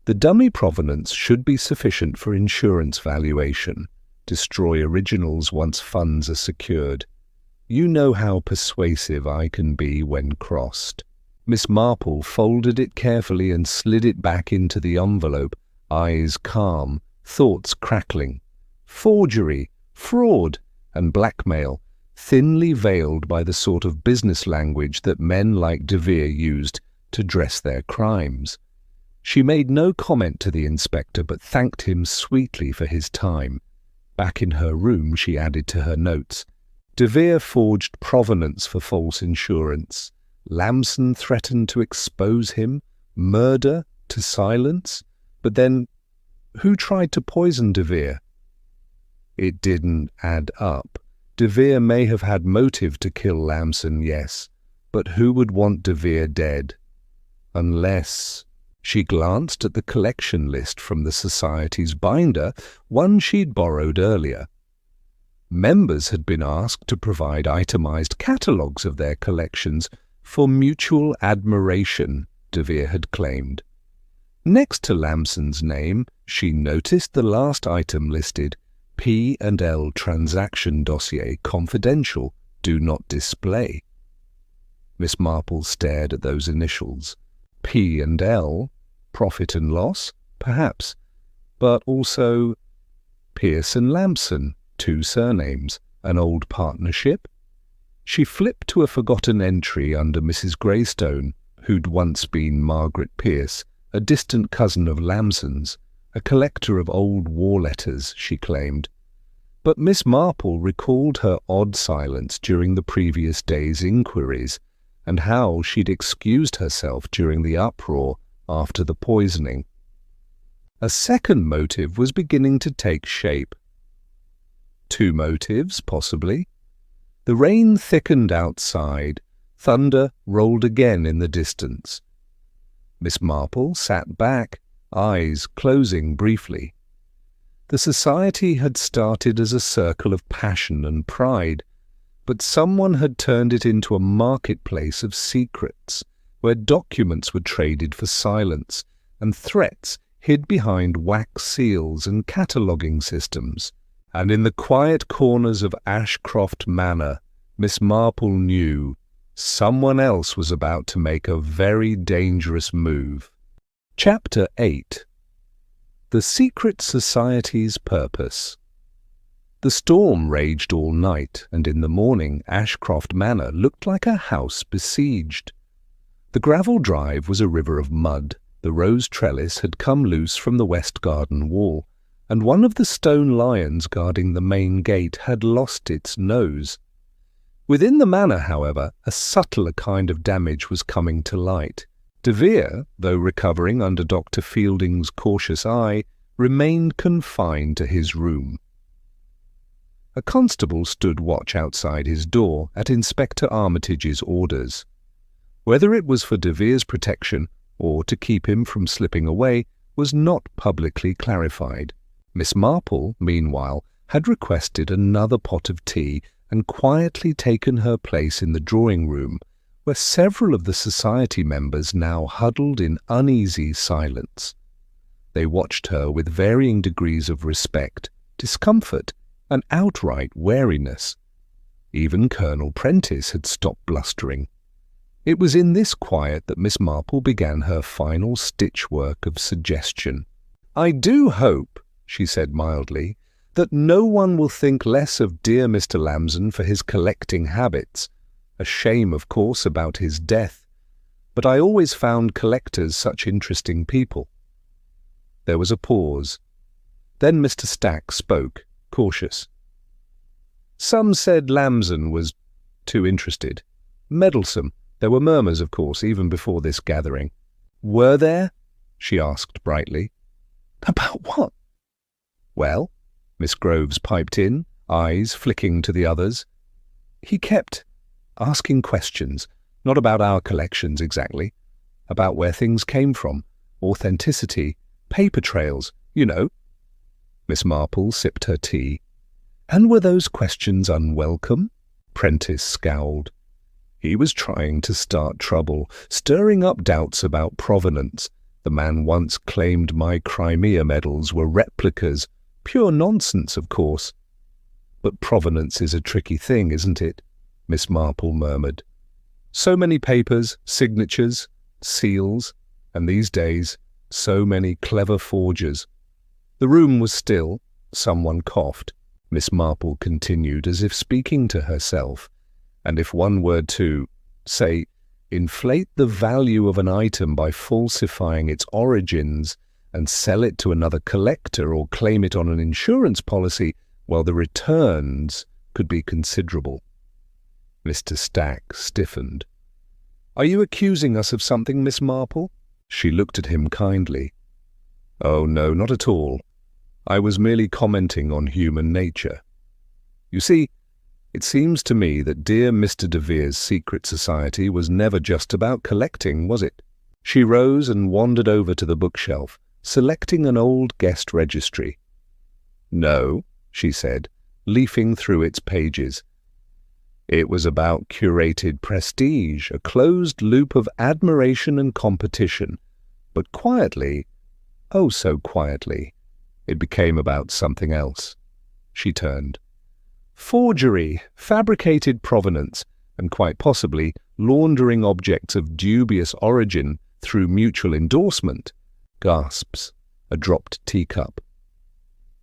The dummy provenance should be sufficient for insurance valuation. Destroy originals once funds are secured. You know how persuasive I can be when crossed." Miss Marple folded it carefully and slid it back into the envelope, eyes calm, thoughts crackling. Forgery, fraud, and blackmail, thinly veiled by the sort of business language that men like de Vere used to dress their crimes. She made no comment to the inspector, but thanked him sweetly for his time. Back in her room she added to her notes, "De Vere forged provenance for false insurance. Lamson threatened to expose him, murder to silence. But then, who tried to poison de Vere?" It didn't add up. De Vere may have had motive to kill Lamson, yes, but who would want de Vere dead? Unless... She glanced at the collection list from the Society's binder, one she'd borrowed earlier. Members had been asked to provide itemized catalogues of their collections for mutual admiration, de Vere had claimed. Next to Lamson's name, she noticed the last item listed, P&L transaction dossier confidential, do not display. Miss Marple stared at those initials. P&L, profit and loss, perhaps, but also Pierce and Lamson, two surnames, an old partnership. She flipped to a forgotten entry under Mrs. Greystone, who'd once been Margaret Pierce, a distant cousin of Lamson's, a collector of old war letters, she claimed. But Miss Marple recalled her odd silence during the previous day's inquiries, and how she'd excused herself during the uproar after the poisoning. A second motive was beginning to take shape. Two motives, possibly. The rain thickened outside. Thunder rolled again in the distance. Miss Marple sat back, eyes closing briefly. The Society had started as a circle of passion and pride, but someone had turned it into a marketplace of secrets, where documents were traded for silence, and threats hid behind wax seals and cataloguing systems, And in the quiet corners of Ashcroft Manor, Miss Marple knew someone else was about to make a very dangerous move. Chapter 8. The Secret Society's Purpose. The storm raged all night, and in the morning Ashcroft Manor looked like a house besieged. The gravel drive was a river of mud, the rose trellis had come loose from the west garden wall, and one of the stone lions guarding the main gate had lost its nose. Within the manor, however, a subtler kind of damage was coming to light. De Vere, though recovering under Dr. Fielding's cautious eye, remained confined to his room. A constable stood watch outside his door at Inspector Armitage's orders. Whether it was for De Vere's protection or to keep him from slipping away was not publicly clarified. Miss Marple, meanwhile, had requested another pot of tea and quietly taken her place in the drawing-room, where several of the society members now huddled in uneasy silence. They watched her with varying degrees of respect, discomfort, and outright wariness. Even Colonel Prentice had stopped blustering. It was in this quiet that Miss Marple began her final stitch-work of suggestion. "I do hope," she said mildly, "that no one will think less of dear Mr. Lambson for his collecting habits. A shame, of course, about his death, but I always found collectors such interesting people." There was a pause. Then Mr. Stack spoke, cautious. "Some said Lambson was too interested. Meddlesome. There were murmurs, of course, even before this gathering." "Were there?" she asked brightly. "About what?" "Well," Miss Groves piped in, eyes flicking to the others. "He kept asking questions, not about our collections exactly, about where things came from, authenticity, paper trails, you know." Miss Marple sipped her tea. "And were those questions unwelcome?" Prentice scowled. He was trying to start trouble, stirring up doubts about provenance. The man once claimed my Crimea medals were replicas. Pure nonsense, of course. "But provenance is a tricky thing, isn't it?" Miss Marple murmured. "So many papers, signatures, seals, and these days, so many clever forgers." The room was still. Someone coughed. Miss Marple continued as if speaking to herself. "And if one were to, say, inflate the value of an item by falsifying its origins and sell it to another collector or claim it on an insurance policy, well, the returns could be considerable." Mr. Stack stiffened. "Are you accusing us of something, Miss Marple?" She looked at him kindly. "Oh, no, not at all. I was merely commenting on human nature. You see, it seems to me that dear Mr. De Vere's secret society was never just about collecting, was it?" She rose and wandered over to the bookshelf, selecting an old guest registry. "No," she said, leafing through its pages. "It was about curated prestige, a closed loop of admiration and competition. But quietly, oh so quietly, it became about something else." She turned. "Forgery, fabricated provenance, and quite possibly laundering objects of dubious origin through mutual endorsement." Gasps. A dropped teacup.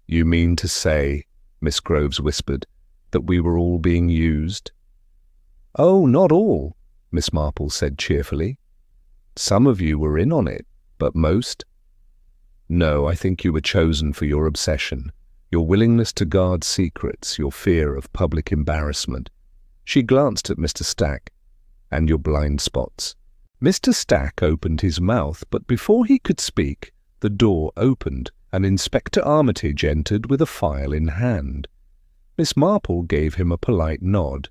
"You mean to say," Miss Groves whispered, "that we were all being used?" "Oh, not all," Miss Marple said cheerfully. "Some of you were in on it, but most? No, I think you were chosen for your obsession, your willingness to guard secrets, your fear of public embarrassment." She glanced at Mr. Stack. "And your blind spots." Mr. Stack opened his mouth, but before he could speak, the door opened, and Inspector Armitage entered with a file in hand. Miss Marple gave him a polite nod.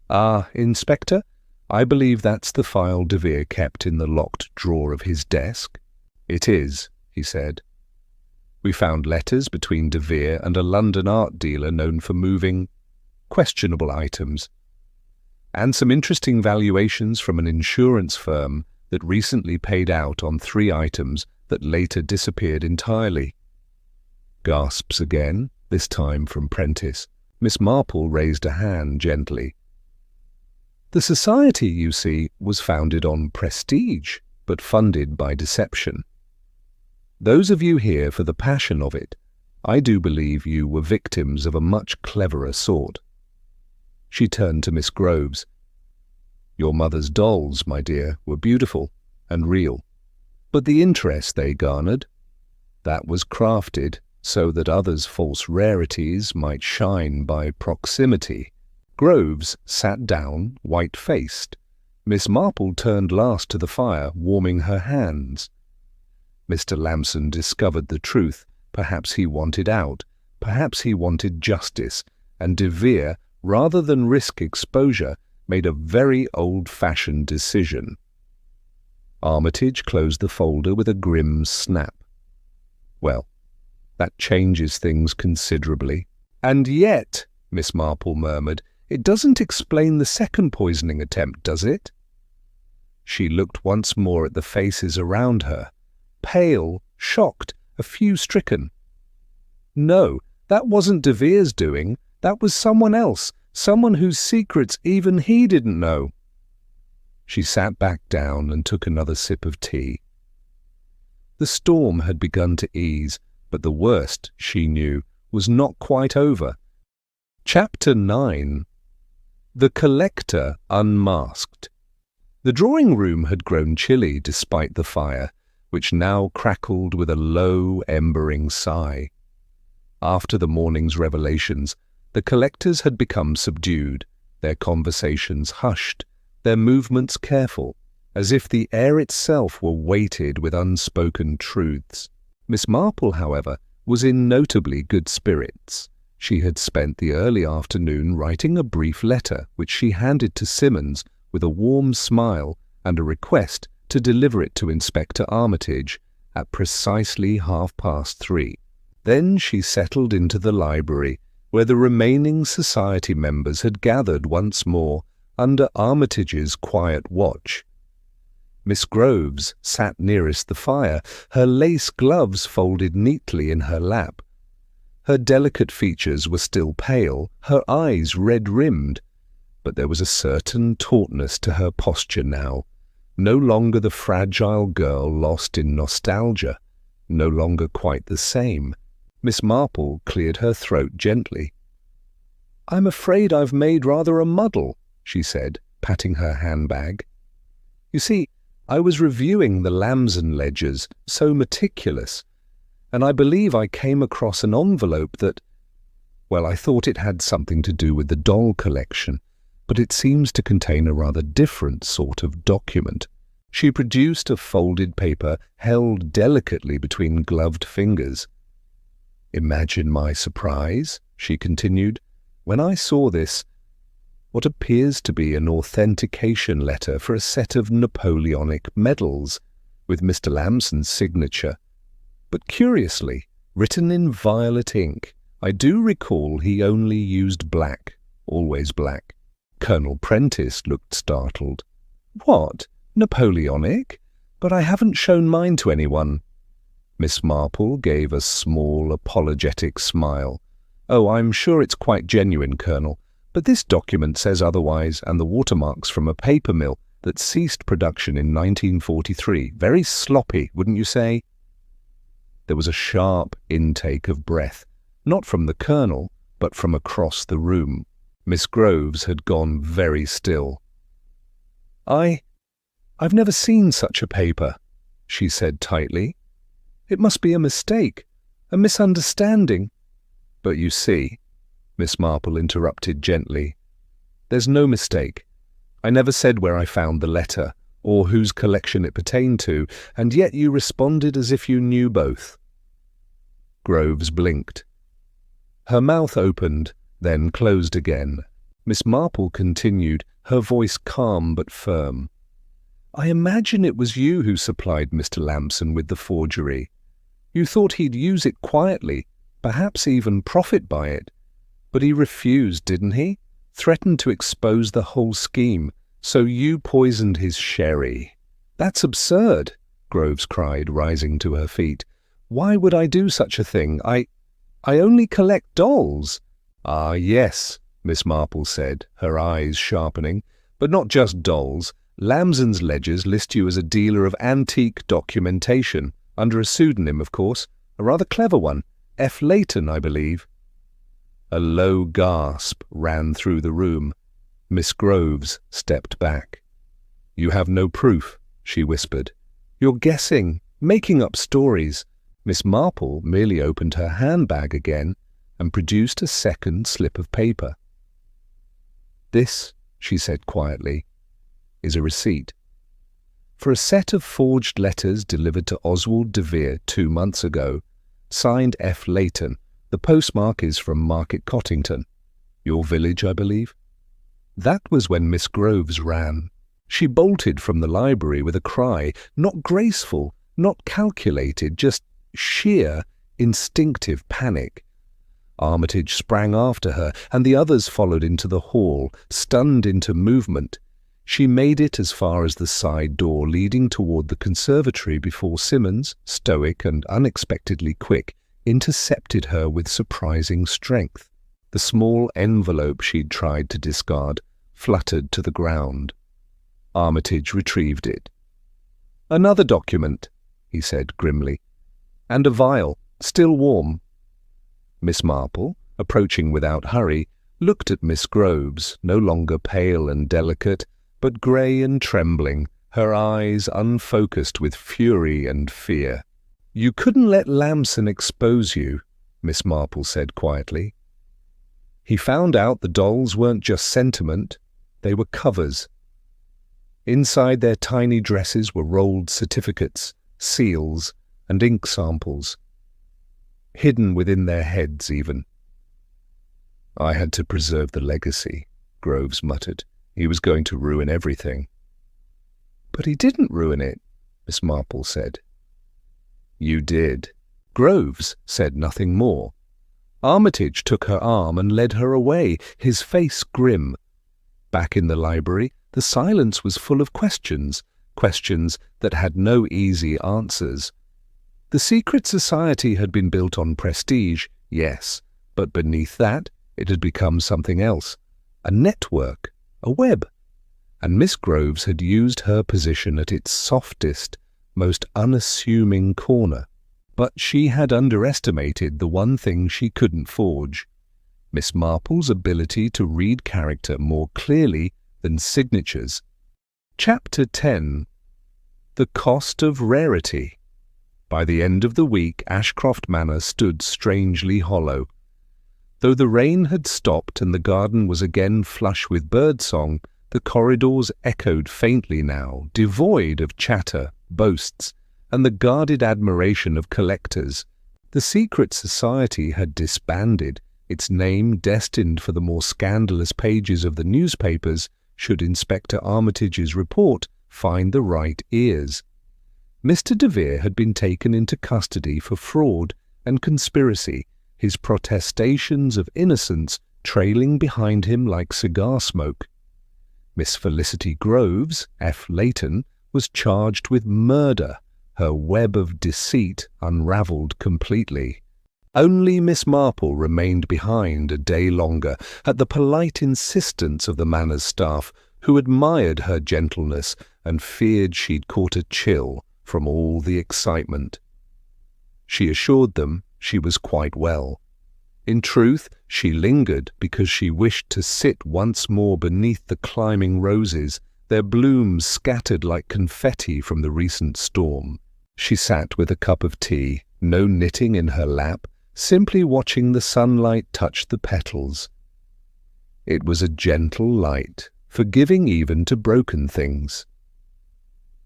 "Ah, Inspector, I believe that's the file De Vere kept in the locked drawer of his desk." "It is," he said. "We found letters between De Vere and a London art dealer known for moving questionable items, and some interesting valuations from an insurance firm that recently paid out on 3 items that later disappeared entirely." Gasps again. this time from Prentice. Miss Marple raised a hand gently. The society, you see, was founded on prestige, but funded by deception. Those of you here for the passion of it, I do believe you were victims of a much cleverer sort. She turned to Miss Groves. Your mother's dolls, my dear, were beautiful and real, but the interest they garnered, that was crafted so that others' false rarities might shine by proximity. Groves sat down, white-faced. Miss Marple turned last to the fire, warming her hands. Mr. Lamson discovered the truth. Perhaps he wanted out. Perhaps he wanted justice. And De Vere, rather than risk exposure, made a very old-fashioned decision. Armitage closed the folder with a grim snap. Well, that changes things considerably. And yet, Miss Marple murmured, it doesn't explain the second poisoning attempt, does it? She looked once more at the faces around her, pale, shocked, a few stricken. No, that wasn't De Vere's doing. That was someone else, someone whose secrets even he didn't know. She sat back down and took another sip of tea. The storm had begun to ease, but the worst, she knew, was not quite over. Chapter 9. The Collector Unmasked. The drawing-room had grown chilly despite the fire, which now crackled with a low, embering sigh. After the morning's revelations, the collectors had become subdued, their conversations hushed, their movements careful, as if the air itself were weighted with unspoken truths. Miss Marple, however, was in notably good spirits. She had spent the early afternoon writing a brief letter, which she handed to Simmons with a warm smile and a request to deliver it to Inspector Armitage at precisely 3:30. Then she settled into the library, where the remaining society members had gathered once more under Armitage's quiet watch. Miss Groves sat nearest the fire, her lace gloves folded neatly in her lap. Her delicate features were still pale, her eyes red-rimmed, but there was a certain tautness to her posture now, no longer the fragile girl lost in nostalgia, no longer quite the same. Miss Marple cleared her throat gently. "I'm afraid I've made rather a muddle," she said, patting her handbag. "You see, I was reviewing the Lamson ledgers, so meticulous, and I believe I came across an envelope that, well, I thought it had something to do with the doll collection, but it seems to contain a rather different sort of document." She produced a folded paper held delicately between gloved fingers. "Imagine my surprise," she continued, "when I saw this, what appears to be an authentication letter for a set of Napoleonic medals, with Mr. Lamson's signature. But curiously, written in violet ink. I do recall he only used black, always black." Colonel Prentice looked startled. "What? Napoleonic? But I haven't shown mine to anyone." Miss Marple gave a small, apologetic smile. "Oh, I'm sure it's quite genuine, Colonel, but this document says otherwise, and the watermark's from a paper mill that ceased production in 1943. Very sloppy, wouldn't you say?" There was a sharp intake of breath, not from the Colonel, but from across the room. Miss Groves had gone very still. I've never seen such a paper," she said tightly. "It must be a mistake, a misunderstanding." "But you see," Miss Marple interrupted gently, "there's no mistake. I never said where I found the letter, or whose collection it pertained to, and yet you responded as if you knew both." Groves blinked. Her mouth opened, then closed again. Miss Marple continued, her voice calm but firm. "I imagine it was you who supplied Mr. Lamson with the forgery. You thought he'd use it quietly, perhaps even profit by it. But he refused, didn't he? Threatened to expose the whole scheme, so you poisoned his sherry." "That's absurd," Groves cried, rising to her feet. "Why would I do such a thing? I I only collect dolls." "Ah, yes," Miss Marple said, her eyes sharpening. "But not just dolls. Lamson's ledgers list you as a dealer of antique documentation, under a pseudonym, of course. A rather clever one. F. Layton, I believe." A low gasp ran through the room. Miss Groves stepped back. "You have no proof," she whispered. "You're guessing, making up stories." Miss Marple merely opened her handbag again and produced a second slip of paper. "This," she said quietly, "is a receipt for a set of forged letters delivered to Oswald de Vere 2 months ago, signed F. Layton. The postmark is from Market Cottington. Your village, I believe." That was when Miss Groves ran. She bolted from the library with a cry, not graceful, not calculated, just sheer, instinctive panic. Armitage sprang after her, and the others followed into the hall, stunned into movement. She made it as far as the side door leading toward the conservatory before Simmons, stoic and unexpectedly quick, intercepted her with surprising strength. The small envelope she'd tried to discard fluttered to the ground. Armitage retrieved it. "Another document," he said grimly, "and a vial, still warm." Miss Marple, approaching without hurry, looked at Miss Groves, no longer pale and delicate, but grey and trembling, her eyes unfocused with fury and fear. "You couldn't let Lamson expose you," Miss Marple said quietly. "He found out the dolls weren't just sentiment, they were covers. Inside their tiny dresses were rolled certificates, seals, and ink samples. Hidden within their heads, even." "I had to preserve the legacy," Groves muttered. "He was going to ruin everything." "But he didn't ruin it," Miss Marple said. "You did." Groves said nothing more. Armitage took her arm and led her away, his face grim. Back in the library, the silence was full of questions that had no easy answers. The secret society had been built on prestige, yes, but beneath that it had become something else, a network, a web. And Miss Groves had used her position at its softest, most unassuming corner. But she had underestimated the one thing she couldn't forge: Miss Marple's ability to read character more clearly than signatures. Chapter 10. The Cost of Rarity. By the end of the week, Ashcroft Manor stood strangely hollow. Though the rain had stopped and the garden was again flush with birdsong, the corridors echoed faintly now, devoid of chatter, boasts, and the guarded admiration of collectors. The secret society had disbanded, its name destined for the more scandalous pages of the newspapers should Inspector Armitage's report find the right ears. Mr. de Vere had been taken into custody for fraud and conspiracy, his protestations of innocence trailing behind him like cigar smoke. Miss Felicity Groves, F. Layton, was charged with murder, her web of deceit unravelled completely. Only Miss Marple remained behind a day longer, at the polite insistence of the Manor's staff, who admired her gentleness and feared she'd caught a chill from all the excitement. She assured them she was quite well. In truth, she lingered because she wished to sit once more beneath the climbing roses, their blooms scattered like confetti from the recent storm. She sat with a cup of tea, no knitting in her lap, simply watching the sunlight touch the petals. It was a gentle light, forgiving even to broken things.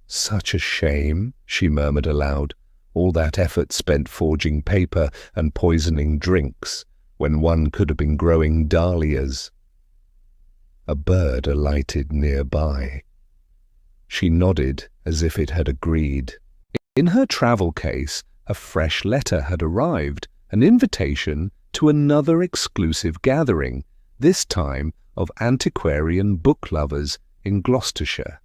"Such a shame," she murmured aloud, "all that effort spent forging paper and poisoning drinks, when one could have been growing dahlias." A bird alighted nearby. She nodded as if it had agreed. In her travel case, a fresh letter had arrived, an invitation to another exclusive gathering, this time of antiquarian book lovers in Gloucestershire.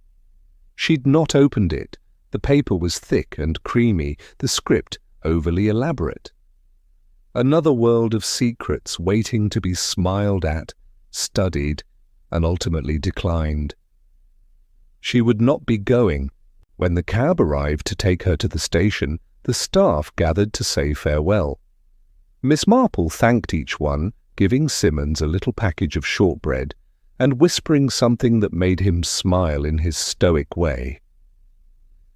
She'd not opened it. The paper was thick and creamy, the script overly elaborate. Another world of secrets waiting to be smiled at, studied, and ultimately declined. She would not be going. When the cab arrived to take her to the station, the staff gathered to say farewell. Miss Marple thanked each one, giving Simmons a little package of shortbread and whispering something that made him smile in his stoic way.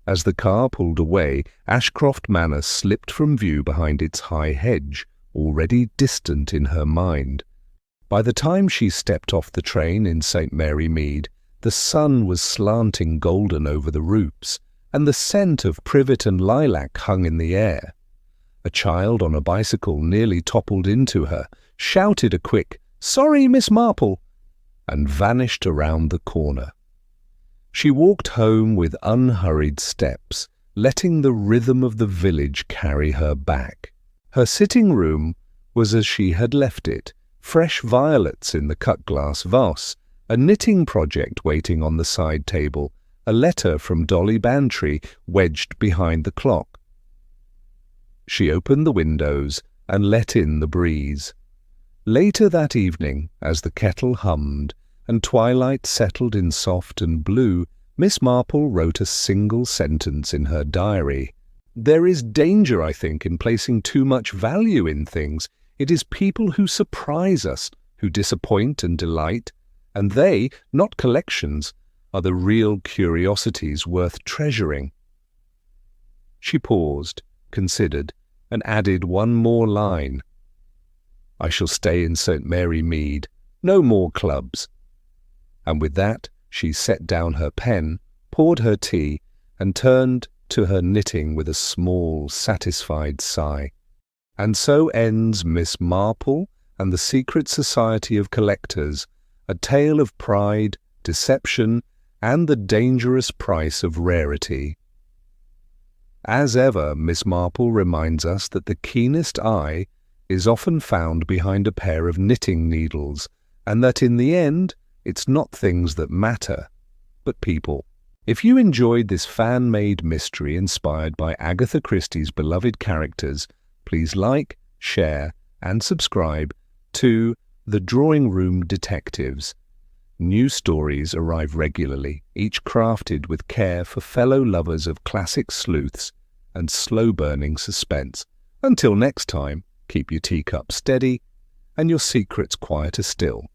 As the car pulled away, Ashcroft Manor slipped from view behind its high hedge, already distant in her mind. By the time she stepped off the train in St. Mary Mead, the sun was slanting golden over the roofs, and the scent of privet and lilac hung in the air. A child on a bicycle nearly toppled into her, shouted a quick, "Sorry, Miss Marple," and vanished around the corner. She walked home with unhurried steps, letting the rhythm of the village carry her back. Her sitting room was as she had left it, fresh violets in the cut-glass vase, a knitting project waiting on the side table, a letter from Dolly Bantry wedged behind the clock. She opened the windows and let in the breeze. Later that evening, as the kettle hummed and twilight settled in soft and blue, Miss Marple wrote a single sentence in her diary. "There is danger, I think, in placing too much value in things. It is people who surprise us, who disappoint and delight, and they, not collections, are the real curiosities worth treasuring." She paused, considered, and added one more line. "I shall stay in St. Mary Mead. No more clubs." And with that, she set down her pen, poured her tea, and turned to her knitting with a small, satisfied sigh. And so ends Miss Marple and the Secret Society of Collectors, a tale of pride, deception, and the dangerous price of rarity. As ever, Miss Marple reminds us that the keenest eye is often found behind a pair of knitting needles, and that in the end, it's not things that matter, but people. If you enjoyed this fan-made mystery inspired by Agatha Christie's beloved characters, please like, share, and subscribe to The Drawing Room Detectives. New stories arrive regularly, each crafted with care for fellow lovers of classic sleuths and slow-burning suspense. Until next time, keep your teacup steady and your secrets quieter still.